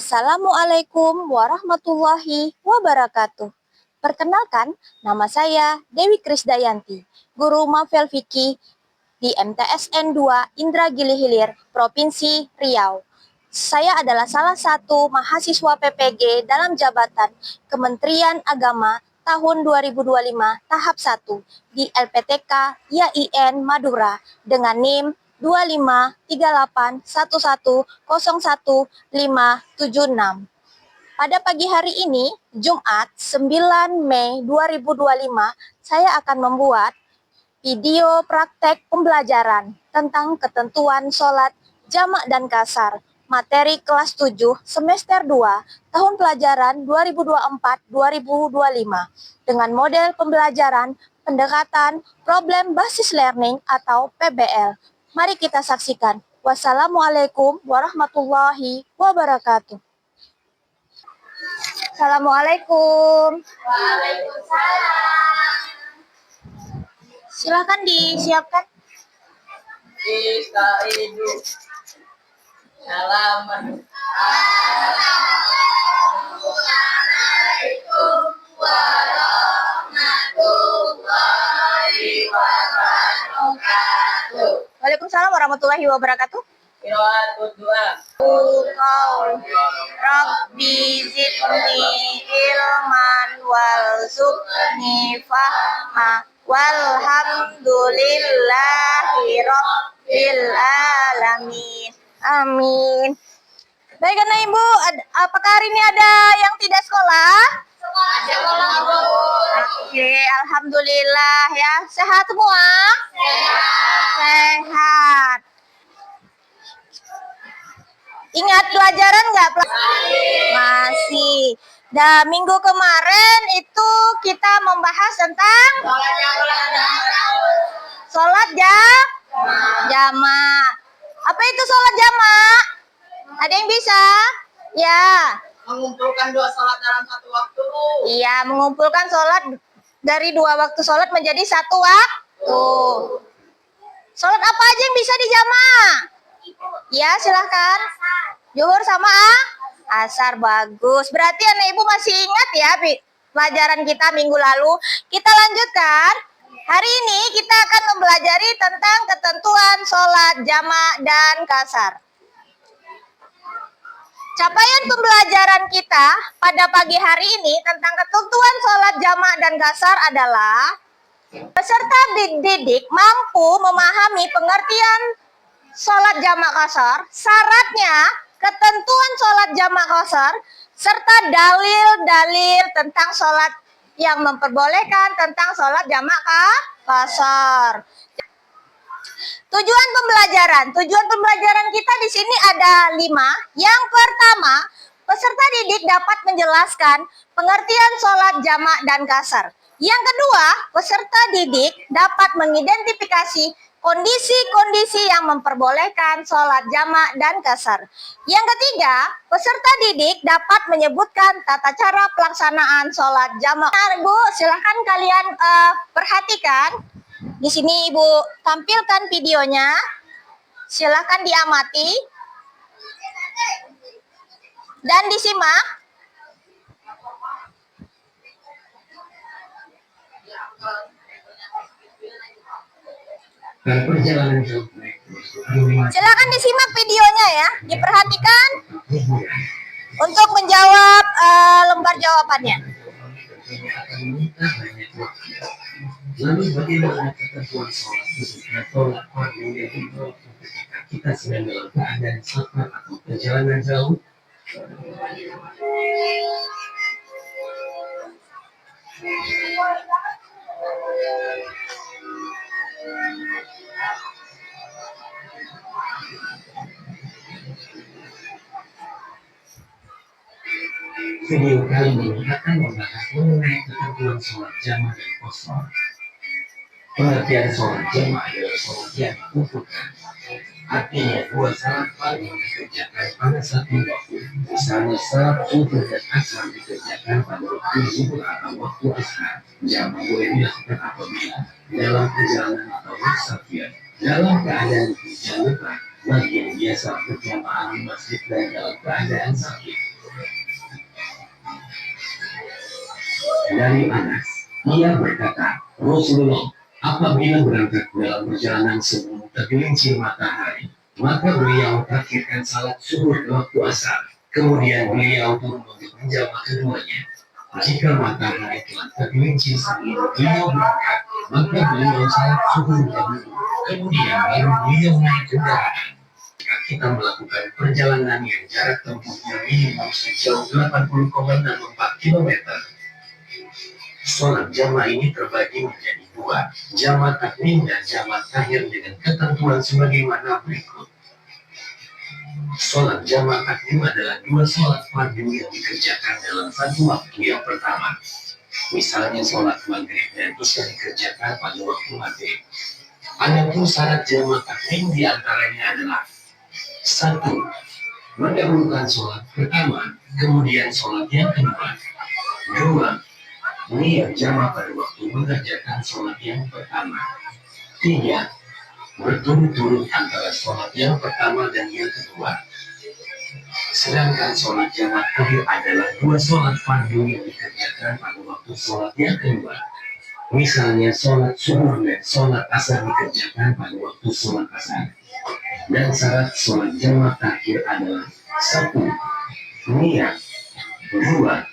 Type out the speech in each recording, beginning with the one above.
Assalamualaikum warahmatullahi wabarakatuh. Perkenalkan, nama saya Dewi Krisdayanti, Guru Mafel Fikih di MTSN 2 Indragiri Hilir, Provinsi Riau. Saya adalah salah satu mahasiswa PPG dalam jabatan Kementerian Agama tahun 2025 tahap 1 di LPTK YIN Madura dengan NIM 253811010576. Pada pagi hari ini, Jumat 9 Mei 2025, saya akan membuat video praktek pembelajaran tentang ketentuan sholat jamak dan kasar, materi kelas 7 semester 2 tahun pelajaran 2024-2025 dengan model pembelajaran pendekatan problem basis learning atau PBL. Mari kita saksikan. Wassalamualaikum warahmatullahi wabarakatuh. Assalamualaikum. Waalaikumsalam. Silakan disiapkan. Istaidu. Salaman. Assalamualaikum warahmatullahi wabarakatuh. Waalaikumsalam warahmatullahi wabarakatuh. Qiraatul doa. Rabbi zidni ilman warzuqni fahma walhamdulillahi rabbil alamin. Amin. Baik anak ibu, apakah hari ini ada yang tidak sekolah? Sekolah, Bu. Oke, alhamdulillah ya. Sehat semua? Sehat. Ingat pelajaran nggak? Masih. Dan minggu kemarin itu kita membahas tentang sholat jamak. Apa itu sholat jamak? Ada yang bisa? Ya. Mengumpulkan dua sholat dalam satu waktu. Iya, mengumpulkan sholat dari dua waktu sholat menjadi satu waktu. Sholat apa aja yang bisa dijamak? Ya, silahkan. Zuhur sama asar, bagus. Berarti anak ibu masih ingat ya pelajaran kita minggu lalu. Kita lanjutkan. Hari ini kita akan mempelajari tentang ketentuan sholat jamak dan kasar. Capaian pembelajaran kita pada pagi hari ini tentang ketentuan sholat jamak dan kasar adalah peserta didik mampu memahami pengertian sholat jamak kasar, syaratnya, ketentuan sholat jamak kasar, serta dalil-dalil tentang sholat yang memperbolehkan tentang sholat jamak kasar. Tujuan pembelajaran kita di sini ada 5. Yang pertama, peserta didik dapat menjelaskan pengertian sholat jamak dan kasar. Yang kedua, peserta didik dapat mengidentifikasi kondisi-kondisi yang memperbolehkan sholat jamak dan kasar. Yang ketiga, peserta didik dapat menyebutkan tata cara pelaksanaan sholat jamak. Nah, Bu, silahkan kalian perhatikan. Di sini Ibu tampilkan videonya. Silahkan diamati dan disimak. Silakan disimak videonya ya, diperhatikan untuk menjawab lembar jawabannya. Lalu bagaimana ketentuan sholat atau ketika kita sedang dalam keadaan safar atau perjalanan jauh? Video kali ini akan membahas mengenai ketentuan sholat jamak dan qasar. Pengertian sholat jamak adalah sholat yang dikumpulkan. Artinya dua salat fardu dikerjakan pada satu waktu. Misalnya salat zuhur dan asar dikerjakan pada waktu zuhur atau waktu asar. Jamak boleh dilakukan apabila dalam perjalanan atau musafir, dalam keadaan hujan lebat, bagi yang biasa berjamaah di masjid dan dalam keadaan sakit. Dari Anas, ia berkata, Rasulullah, apabila berangkat dalam perjalanan sebelum tergelincir matahari, maka beliau terakhirkan salat subuh ke waktu asar. Kemudian beliau turun untuk menjawab keduanya. Jika matahari telah tergelincir sebelum beliau berangkat, maka beliau salat subuh dahulu. Kemudian baru beliau naik kendaraan. Jika kita melakukan perjalanan yang jarak tempuhnya minimum sejauh 80,64 km, sholat jamaah ini terbagi menjadi dua, jamaah takdim dan jamaah takhir dengan ketentuan sebagaimana berikut. Sholat jamaah takdim adalah dua sholat fardu yang dikerjakan dalam satu waktu yang pertama. Misalnya sholat maghrib dan isya dikerjakan pada waktu maghrib. Adapun syarat jamaah takdim diantaranya adalah: satu, mendahulukan sholat pertama, kemudian sholat yang kedua. Dua, niat jamaah pada waktu mengerjakan sholat yang pertama. Tiga, berturut-turut antara sholat yang pertama dan yang kedua. Sedangkan sholat jamaah akhir adalah dua sholat fardu yang dikerjakan pada waktu sholat yang kedua. Misalnya sholat subuh dan sholat asar dikerjakan pada waktu sholat asar. Dan syarat sholat jamaah akhir adalah: satu, niat. Dua,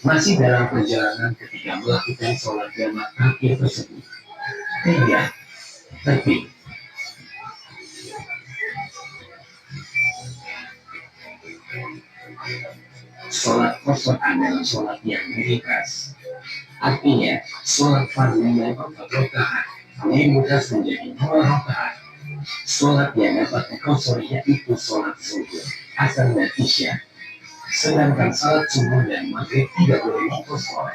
masih dalam perjalanan ketika melakukan sholat jamaah akhir tersebut. Tiga, tertib. Sholat qasar adalah sholat yang diringkas. Artinya, sholat fardu yang 4 rakaat diringkas menjadi 2 rakaat. Sholat yang dapat diqasar yaitu sholat subuh, asar dan isya. Sedangkan sholat subuh dan maghrib tidak boleh diqasar.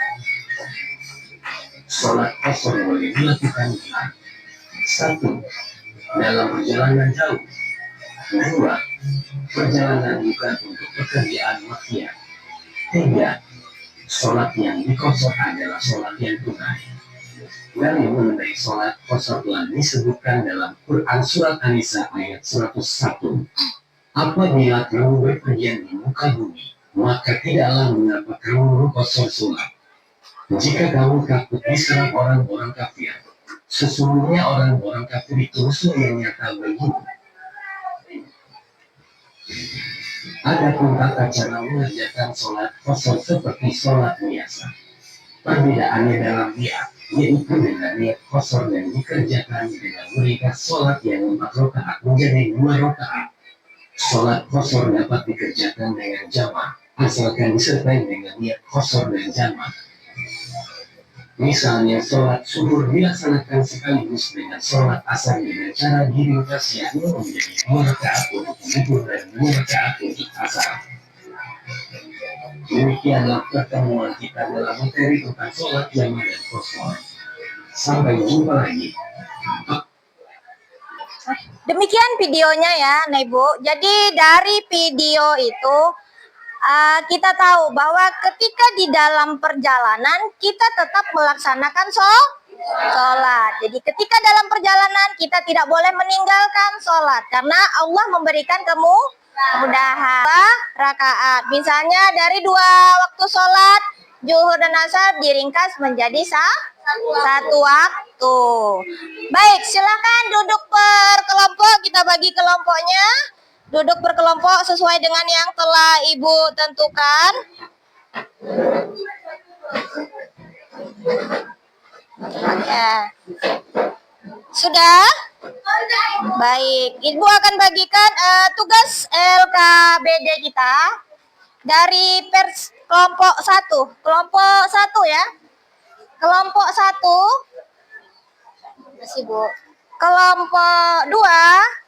Sholat qasar boleh dilakukan dengan: satu, dalam perjalanan jauh. Dua, perjalanan bukan untuk pekerjaan maksiat. Tiga, sholat yang diqasar adalah sholat yang tunai. Dan mengenai sholat qasar telah disebutkan dalam Quran Surat An-Nisa ayat 101. Apabila kamu berpergian di muka bumi, maka tidaklah mengapa kamu qasar sholat. Jika kamu takut diserang orang-orang kafir, sesungguhnya orang-orang kafir itu musuh yang nyata bagimu. Adapun tata cara mengerjakan sholat qasar seperti sholat biasa. Perbedaannya dalam niat, yaitu dengan niat qasar dan dikerjakan dengan meringkas sholat yang 4 rakaat menjadi 2 rakaat. Sholat qasar dapat dikerjakan dengan jamaah, asalkan disertai dengan niat qasar dan jamaah. Misalnya sholat subuh dilaksanakan sekaligus dengan sholat asar dengan cara diringkas yakni menjadi 2 rakaat untuk zuhur dan 2 rakaat untuk asar. Demikianlah pertemuan kita dalam materi tentang sholat jamaah dan qasar. Sampai jumpa lagi. Demikian videonya ya, nah Ibu. Jadi dari video itu kita tahu bahwa ketika di dalam perjalanan kita tetap melaksanakan sholat. Jadi ketika dalam perjalanan kita tidak boleh meninggalkan sholat karena Allah memberikan kemudahan. Rakaat, misalnya dari 2 waktu sholat zuhur dan asar diringkas menjadi 1 waktu. Baik, silakan duduk per kelompok, kita bagi kelompoknya. Duduk berkelompok sesuai dengan yang telah Ibu tentukan. Ya. Sudah? Baik, Ibu akan bagikan tugas LKBD kita dari kelompok 1. Kelompok 1 ya. Kelompok 1. Masih, Bu. Kelompok 2.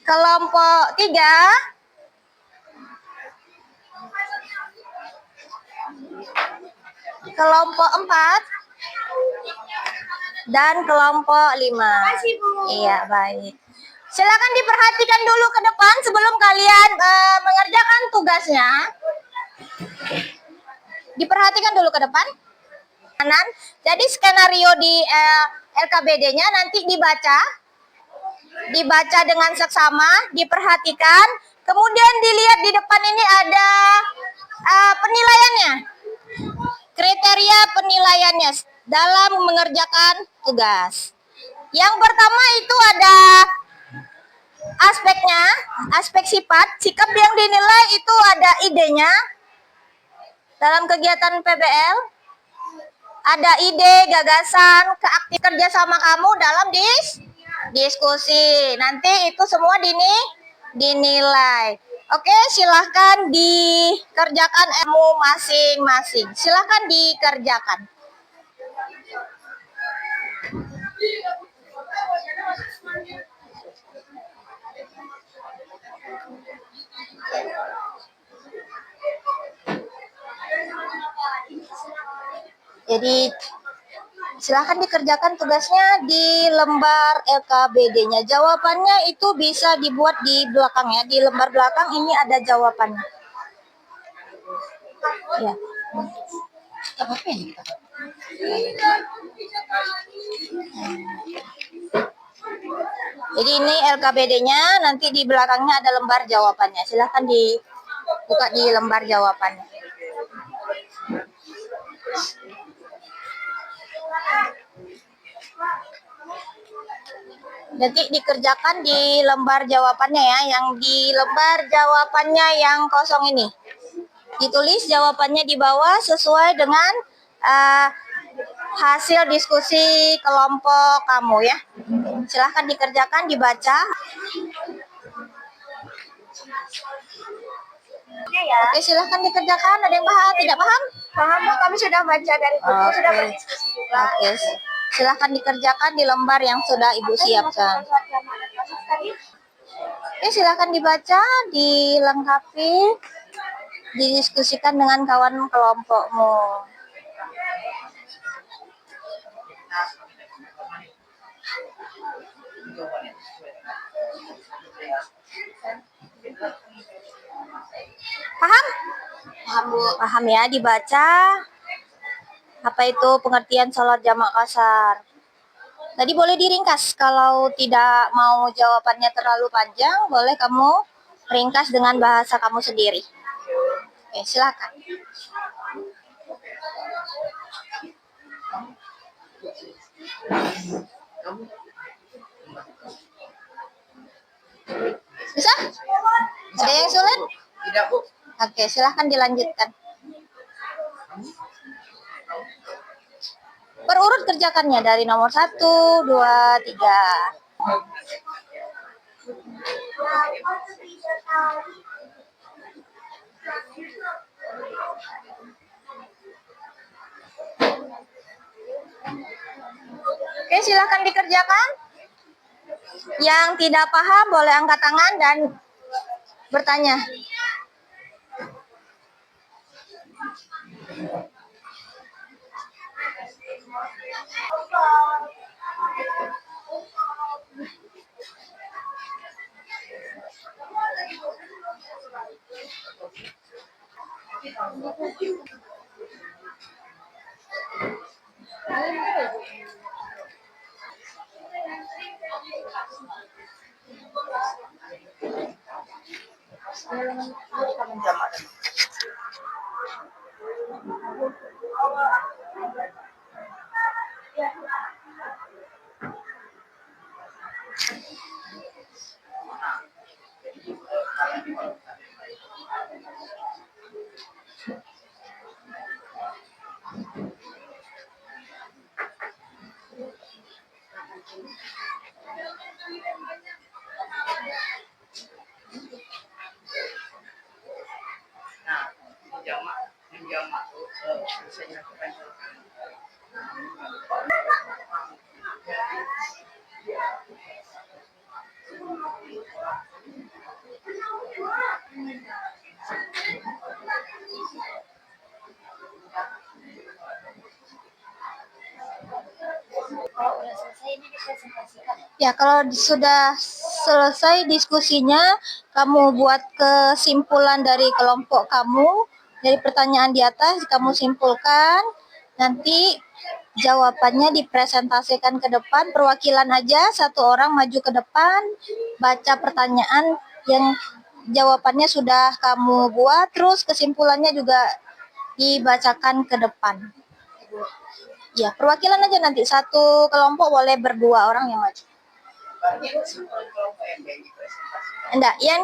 Kelompok 3, kelompok 4, dan kelompok 5. Iya, baik. Silakan diperhatikan dulu ke depan sebelum kalian mengerjakan tugasnya. Diperhatikan dulu ke depan. Jadi skenario di LKBD-nya nanti dibaca dengan seksama, diperhatikan, kemudian dilihat di depan ini ada penilaiannya. Kriteria penilaiannya dalam mengerjakan tugas. Yang pertama itu ada aspeknya, aspek sifat, sikap yang dinilai itu ada idenya. Dalam kegiatan PBL, ada ide, gagasan, keaktif kerja sama kamu dalam diskusi. Nanti itu semua dinilai. Oke, silahkan dikerjakan ilmu masing-masing. Silahkan dikerjakan. Jadi silahkan dikerjakan tugasnya di lembar LKBD-nya. Jawabannya itu bisa dibuat di belakang ya. Di lembar belakang ini ada jawabannya. Ya. Jadi ini LKBD-nya, nanti di belakangnya ada lembar jawabannya. Silahkan dibuka di lembar jawabannya. Nanti dikerjakan di lembar jawabannya ya, yang di lembar jawabannya yang kosong ini. Ditulis jawabannya di bawah sesuai dengan hasil diskusi kelompok kamu ya. Silahkan dikerjakan, dibaca. Oke, silahkan dikerjakan. Ada yang paham? Tidak paham? Paham, kami sudah baca dari buku, sudah berdiskusi juga. Oke, silahkan dikerjakan di lembar yang sudah Ibu siapkan. Oke, silahkan dibaca, dilengkapi, didiskusikan dengan kawan kelompokmu. Paham? Paham, Bu. Paham ya, dibaca. Apa itu pengertian sholat jamak kasar? Tadi boleh diringkas. Kalau tidak mau jawabannya terlalu panjang, boleh kamu ringkas dengan bahasa kamu sendiri. Oke, silakan. Bisa? Ada yang sulit? Tidak, Bu. Oke, silahkan dilanjutkan. Perurut kerjakannya dari nomor 1, 2, 3. Oke, silahkan dikerjakan. Yang tidak paham boleh angkat tangan dan bertanya. Nah, menjamak tuh biasanya kepanjangan. Ya, kalau sudah selesai diskusinya, kamu buat kesimpulan dari kelompok kamu, dari pertanyaan di atas, kamu simpulkan, nanti jawabannya dipresentasikan ke depan, perwakilan aja, satu orang maju ke depan, baca pertanyaan yang jawabannya sudah kamu buat, terus kesimpulannya juga dibacakan ke depan. Ya, perwakilan aja nanti. Satu kelompok boleh berdua orang yang maju. Berarti kelompok yang dipresentasikan. Enggak, yang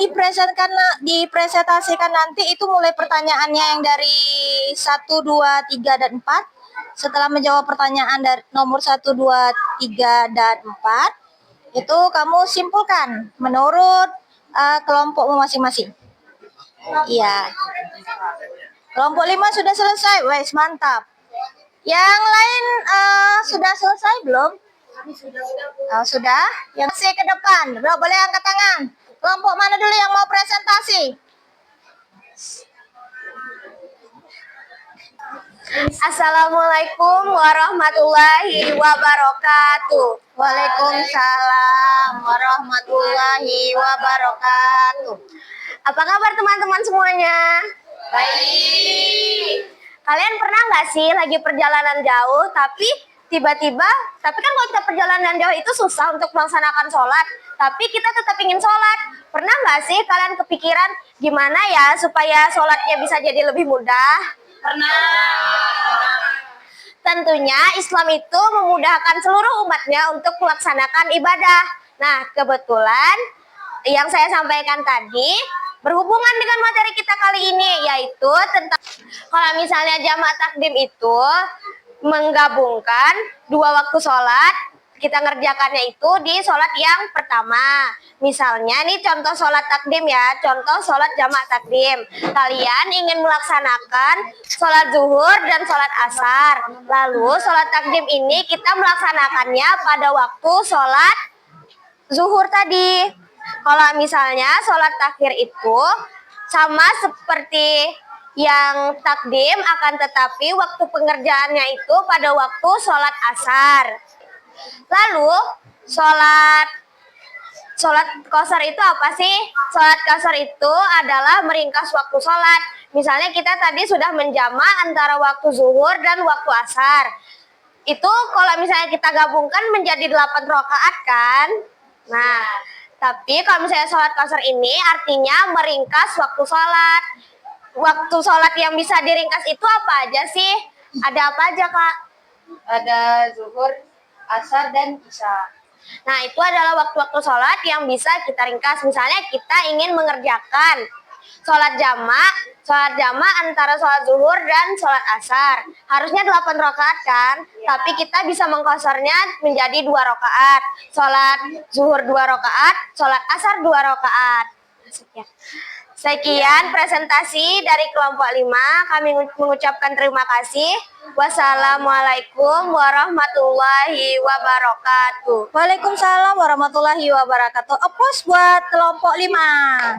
dipresentasikan nanti itu mulai pertanyaannya yang dari 1, 2, 3, dan 4. Setelah menjawab pertanyaan dari nomor 1, 2, 3, dan 4, itu kamu simpulkan menurut kelompokmu masing-masing. Iya. Kelompok 5 sudah selesai. Wes, mantap. Yang lain sudah selesai belum? Oh, sudah. Yang C ke depan. Boleh angkat tangan. Kelompok mana dulu yang mau presentasi? Assalamualaikum warahmatullahi wabarakatuh. Waalaikumsalam warahmatullahi wabarakatuh. Apa kabar teman-teman semuanya? Baik. Kalian pernah nggak sih lagi perjalanan jauh tapi tapi kan kalau kita perjalanan jauh itu susah untuk melaksanakan sholat, tapi kita tetap ingin sholat. Pernah nggak sih kalian kepikiran gimana ya supaya sholatnya bisa jadi lebih mudah? Pernah. Tentunya Islam itu memudahkan seluruh umatnya untuk melaksanakan ibadah. Nah, kebetulan yang saya sampaikan tadi berhubungan dengan materi kita kali ini, yaitu tentang kalau misalnya jamaah takdim itu menggabungkan 2 waktu sholat, kita ngerjakannya itu di sholat yang pertama. Misalnya nih contoh sholat takdim ya, contoh sholat jamaah takdim. Kalian ingin melaksanakan sholat zuhur dan sholat asar. Lalu sholat takdim ini kita melaksanakannya pada waktu sholat zuhur tadi. Kalau misalnya sholat takhir itu sama seperti yang takdim, akan tetapi waktu pengerjaannya itu pada waktu sholat asar. Lalu sholat qasar itu apa sih? Sholat qasar itu adalah meringkas waktu sholat. Misalnya kita tadi sudah menjamak antara waktu zuhur dan waktu asar. Itu kalau misalnya kita gabungkan menjadi 8 rakaat kan? Nah, tapi kalau misalnya sholat qasar ini artinya meringkas waktu sholat. Waktu sholat yang bisa diringkas itu apa aja sih? Ada apa aja, Kak? Ada zuhur, asar, dan isya. Nah, itu adalah waktu-waktu sholat yang bisa kita ringkas. Misalnya kita ingin mengerjakan sholat jamak antara sholat zuhur dan sholat asar. Harusnya 8 rakaat kan? Ya. Tapi kita bisa mengqasarnya menjadi 2 rakaat. Sholat zuhur 2 rakaat, sholat asar 2 rakaat. Sekian presentasi dari kelompok 5. Kami mengucapkan terima kasih. Wassalamualaikum warahmatullahi wabarakatuh. Waalaikumsalam warahmatullahi wabarakatuh. Opus buat kelompok 5.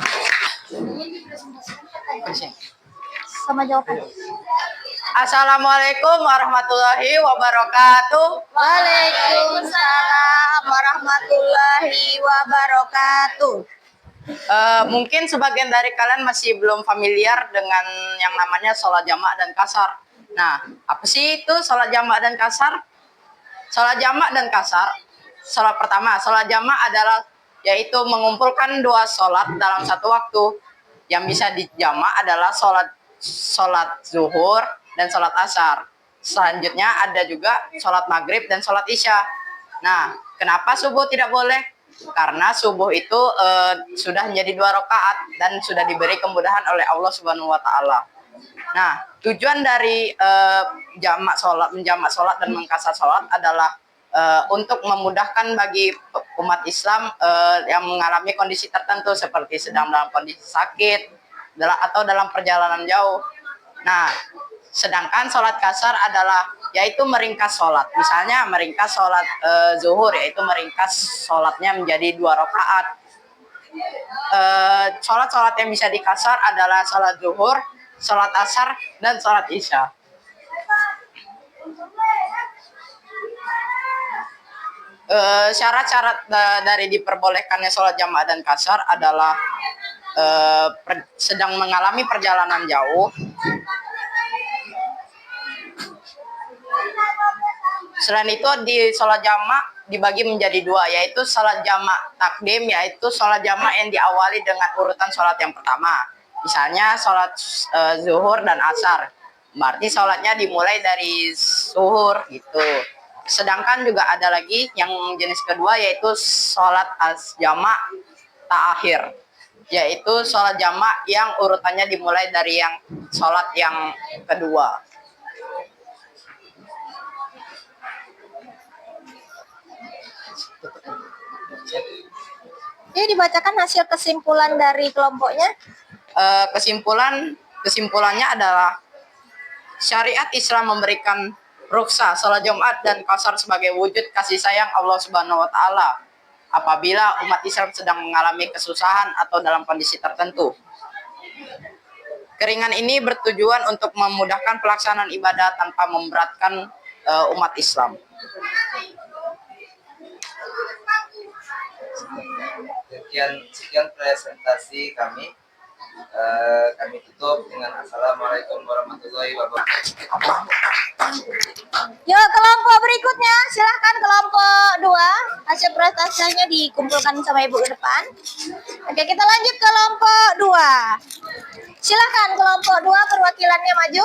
Sama jawaban. Assalamualaikum warahmatullahi wabarakatuh. Waalaikumsalam warahmatullahi wabarakatuh. Mungkin sebagian dari kalian masih belum familiar dengan yang namanya sholat jamak dan qasar. Nah, apa sih itu sholat jamak dan qasar? Sholat jamak dan qasar, sholat pertama, sholat jamak adalah yaitu mengumpulkan 2 sholat dalam satu waktu. Yang bisa dijamak adalah sholat zuhur dan sholat asar. Selanjutnya ada juga sholat maghrib dan sholat isya. Nah, kenapa subuh tidak boleh? Karena subuh itu sudah menjadi 2 rakaat dan sudah diberi kemudahan oleh Allah Subhanahu wa taala. Nah, tujuan dari menjamak sholat dan mengqasar sholat adalah untuk memudahkan bagi umat Islam yang mengalami kondisi tertentu seperti sedang dalam kondisi sakit atau dalam perjalanan jauh. Nah, sedangkan sholat qasar adalah yaitu meringkas sholat. Misalnya meringkas sholat zuhur, yaitu meringkas sholatnya menjadi 2 rakaat. Sholat yang bisa dikasar adalah sholat zuhur, sholat asar, dan sholat isya. Syarat-syarat dari diperbolehkannya sholat jamaah dan qasar adalah sedang mengalami perjalanan jauh. Selain itu di sholat jamak dibagi menjadi 2, yaitu sholat jamak takdim, yaitu sholat jamak yang diawali dengan urutan sholat yang pertama. Misalnya sholat zuhur dan asar. Berarti sholatnya dimulai dari zuhur gitu. Sedangkan juga ada lagi yang jenis kedua yaitu sholat jamak ta'akhir, yaitu sholat jamak yang urutannya dimulai dari yang sholat yang kedua. Jadi dibacakan hasil kesimpulan dari kelompoknya. Kesimpulannya adalah syariat Islam memberikan ruksa sholat Jumat dan qashar sebagai wujud kasih sayang Allah Subhanahu wa taala apabila umat Islam sedang mengalami kesusahan atau dalam kondisi tertentu. Keringan ini bertujuan untuk memudahkan pelaksanaan ibadah tanpa memberatkan umat Islam. Sekian presentasi kami. Kami tutup dengan Assalamualaikum warahmatullahi wabarakatuh. Yuk kelompok berikutnya, silahkan kelompok 2. Hasil presentasinya dikumpulkan sama ibu ke depan. Oke, kita lanjut kelompok 2. Silahkan kelompok 2 perwakilannya maju.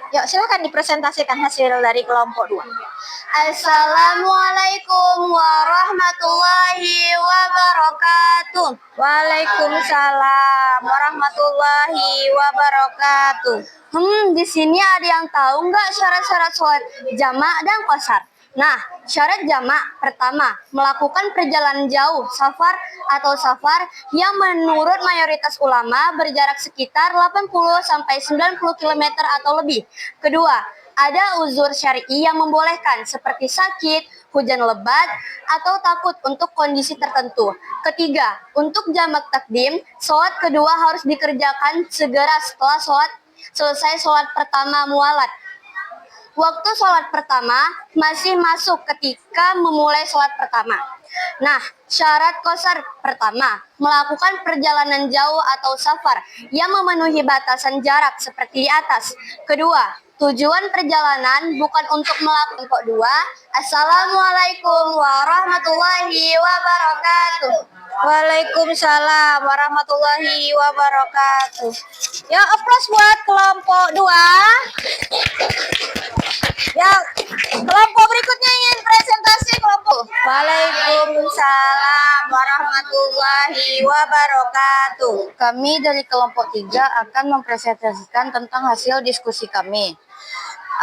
Yuk, silakan dipresentasikan hasil dari kelompok 2. Assalamualaikum warahmatullahi wabarakatuh. Waalaikumsalam warahmatullahi wabarakatuh. Di sini ada yang tahu nggak syarat-syarat sholat jamak dan qashar? Nah, syarat jamak pertama, melakukan perjalanan jauh, safar atau safar yang menurut mayoritas ulama berjarak sekitar 80-90 km atau lebih. Kedua, ada uzur syar'i yang membolehkan seperti sakit, hujan lebat, atau takut untuk kondisi tertentu. Ketiga, untuk jamak takdim, sholat kedua harus dikerjakan segera setelah selesai sholat pertama mualat. Waktu sholat pertama masih masuk ketika memulai sholat pertama. Nah, syarat qashar pertama, melakukan perjalanan jauh atau safar yang memenuhi batasan jarak seperti di atas. Kedua, tujuan perjalanan bukan untuk melakukan kelompok 2. Assalamualaikum warahmatullahi wabarakatuh. Waalaikumsalam warahmatullahi wabarakatuh. Ya, aplaus buat kelompok 2. Ya, kelompok berikutnya ingin presentasi kelompok. Waalaikumsalam warahmatullahi wabarakatuh. Kami dari kelompok 3 akan mempresentasikan tentang hasil diskusi kami.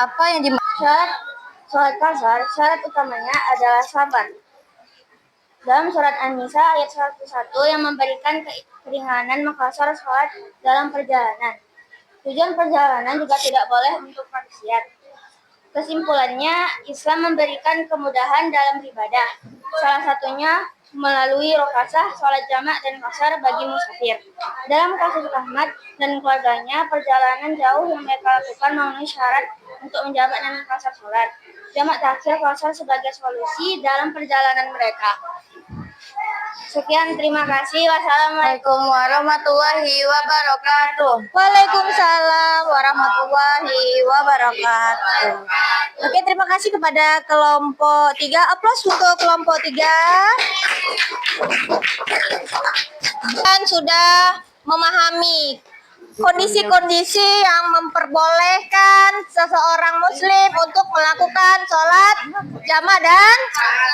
Apa yang Syarat sholat qashar, syarat utamanya adalah sabar. Dalam surat An-Nisa ayat 101 yang memberikan keringanan mengqashar sholat dalam perjalanan. Tujuan perjalanan juga tidak boleh untuk maksiat. Kesimpulannya, Islam memberikan kemudahan dalam ibadah. Salah satunya melalui rokasah, sholat jamak dan qashar bagi musafir. Dalam kasus Ahmad dan keluarganya, perjalanan jauh yang mereka lakukan memenuhi syarat untuk menjamak dan qashar sholat. Jamak takhir qashar sebagai solusi dalam perjalanan mereka. Sekian, terima kasih. Wassalamualaikum warahmatullahi wabarakatuh. Waalaikumsalam warahmatullahi wabarakatuh. Oke, terima kasih kepada kelompok 3. Aplaus untuk kelompok 3. Dan sudah memahami kondisi-kondisi yang memperbolehkan seseorang muslim untuk melakukan sholat jamak dan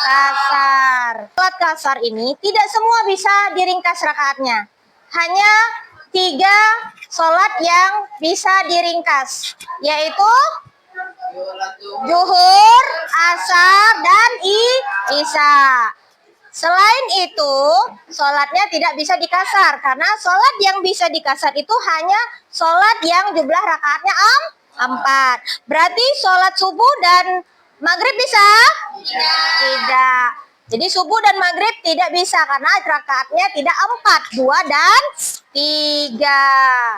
qashar. Sholat qashar ini tidak semua bisa diringkas rakaatnya. Hanya 3 sholat yang bisa diringkas, yaitu zuhur, asar, dan isya. Selain itu, sholatnya tidak bisa dikasar, karena sholat yang bisa dikasar itu hanya sholat yang jumlah rakaatnya 4. Berarti sholat subuh dan maghrib bisa? Tidak. Jadi subuh dan maghrib tidak bisa, karena rakaatnya tidak 4, 2 dan 3.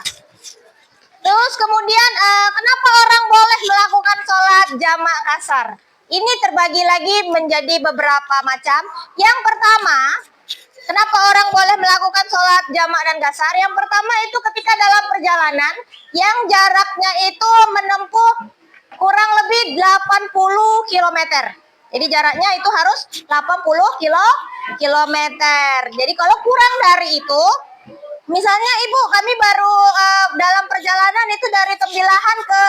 Terus kemudian kenapa orang boleh melakukan sholat jamak qashar? Ini terbagi lagi menjadi beberapa macam. Yang pertama, Kenapa orang boleh melakukan sholat jamak dan kasar? Yang pertama itu ketika dalam perjalanan yang jaraknya itu menempuh kurang lebih 80 km. Jadi jaraknya itu harus 80 kilometer. Jadi kalau kurang dari itu, misalnya Ibu, kami baru dalam perjalanan itu dari Tembilahan ke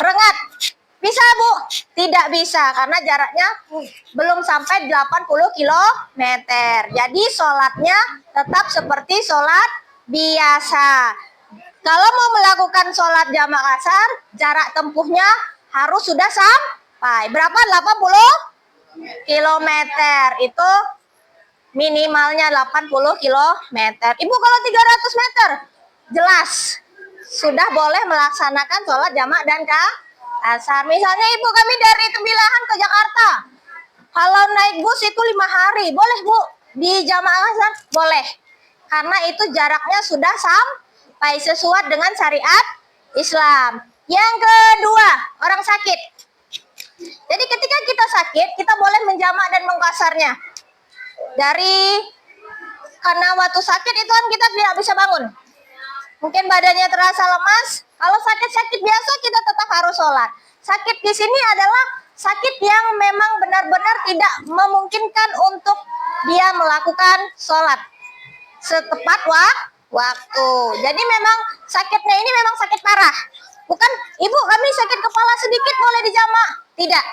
Rengat. Bisa Bu? Tidak bisa karena jaraknya belum sampai 80 kilometer. Jadi sholatnya tetap seperti sholat biasa. Kalau mau melakukan sholat jamak kasar, jarak tempuhnya harus sudah sampai. Berapa? 80 kilometer. Itu minimalnya 80 kilometer. Ibu kalau 300 meter, jelas sudah boleh melaksanakan sholat jamak dan kasar. Misalnya Ibu, kami dari Tembilahan ke Jakarta. Kalau naik bus itu 5 hari, boleh Bu? Di jamak kasar? Boleh. Karena itu jaraknya sudah sampai sesuai dengan syariat Islam. Yang kedua, orang sakit. Jadi ketika kita sakit, kita boleh menjamak dan mengkasarnya. Karena waktu sakit itu kan kita tidak bisa bangun. Mungkin badannya terasa lemas. Kalau sakit-sakit biasa kita tetap harus sholat. Sakit di sini adalah sakit yang memang benar-benar tidak memungkinkan untuk dia melakukan sholat setepat waktu. Jadi memang sakitnya ini memang sakit parah. Bukan, Ibu kami sakit kepala sedikit boleh dijamak. Tidak,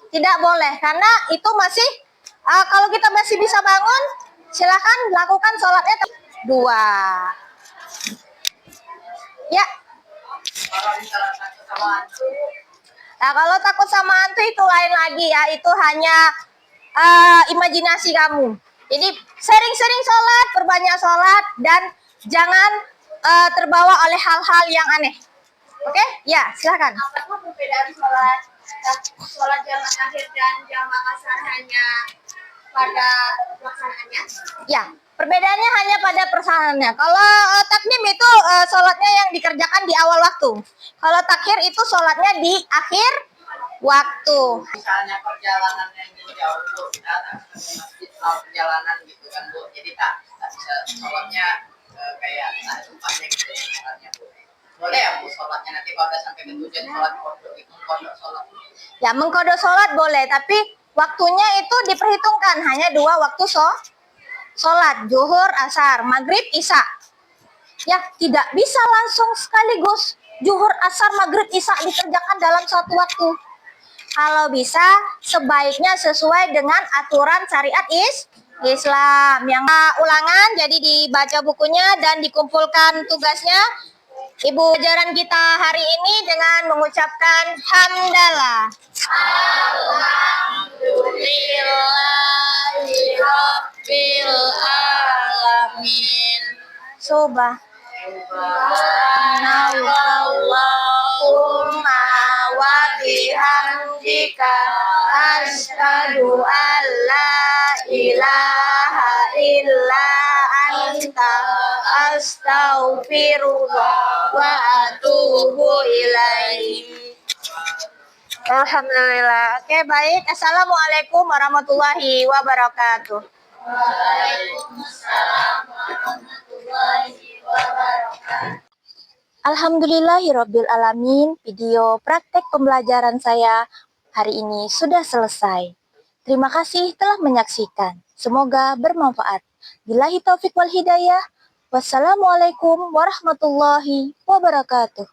tidak boleh. Karena itu masih, kalau kita masih bisa bangun, silakan lakukan sholatnya 2. Ya. Nah, kalau takut sama hantu itu lain lagi ya, itu hanya imajinasi kamu. Jadi sering-sering sholat, perbanyak sholat, dan jangan terbawa oleh hal-hal yang aneh. Oke? Ya, silakan. Apakah perbedaan sholat jamak akhir dan jamak kasar hanya pada pelaksanaannya? Ya, perbedaannya hanya pada persalannya. Kalau takdim itu sholatnya yang dikerjakan di awal waktu. Kalau takhir itu sholatnya di akhir waktu. Misalnya perjalanan yang jauh Bu, kita datang ke masjid selama perjalanan gitu kan Bu. Jadi tak bisa sholatnya kayak tak tempatnya gitu misalnya Bu. Boleh ya Bu sholatnya nanti kalau udah sampai ke tujuan sholat kodok itu kodok sholat. Ya, mengkodok sholat boleh, tapi waktunya itu diperhitungkan hanya 2 waktu sholat, zuhur, asar, maghrib, isya. Ya, tidak bisa langsung sekaligus zuhur, asar, maghrib, isya dikerjakan dalam satu waktu. Kalau bisa, sebaiknya sesuai dengan aturan syariat Islam. Yang ulangan, jadi dibaca bukunya dan dikumpulkan tugasnya. Ibu, pelajaran kita hari ini dengan mengucapkan hamdalah. Alhamdulillahirabbil alamin. Subhanallahumma wa bihamdika asyhadu an la ilaha illa anta astaghfiruka wa atubu ilaik. Alhamdulillah. Oke, baik. Assalamualaikum warahmatullahi wabarakatuh. Alhamdulillahirabbil alamin. Video praktek pembelajaran saya hari ini sudah selesai. Terima kasih telah menyaksikan. Semoga bermanfaat. Billahi taufik wal hidayah. Wassalamualaikum warahmatullahi wabarakatuh.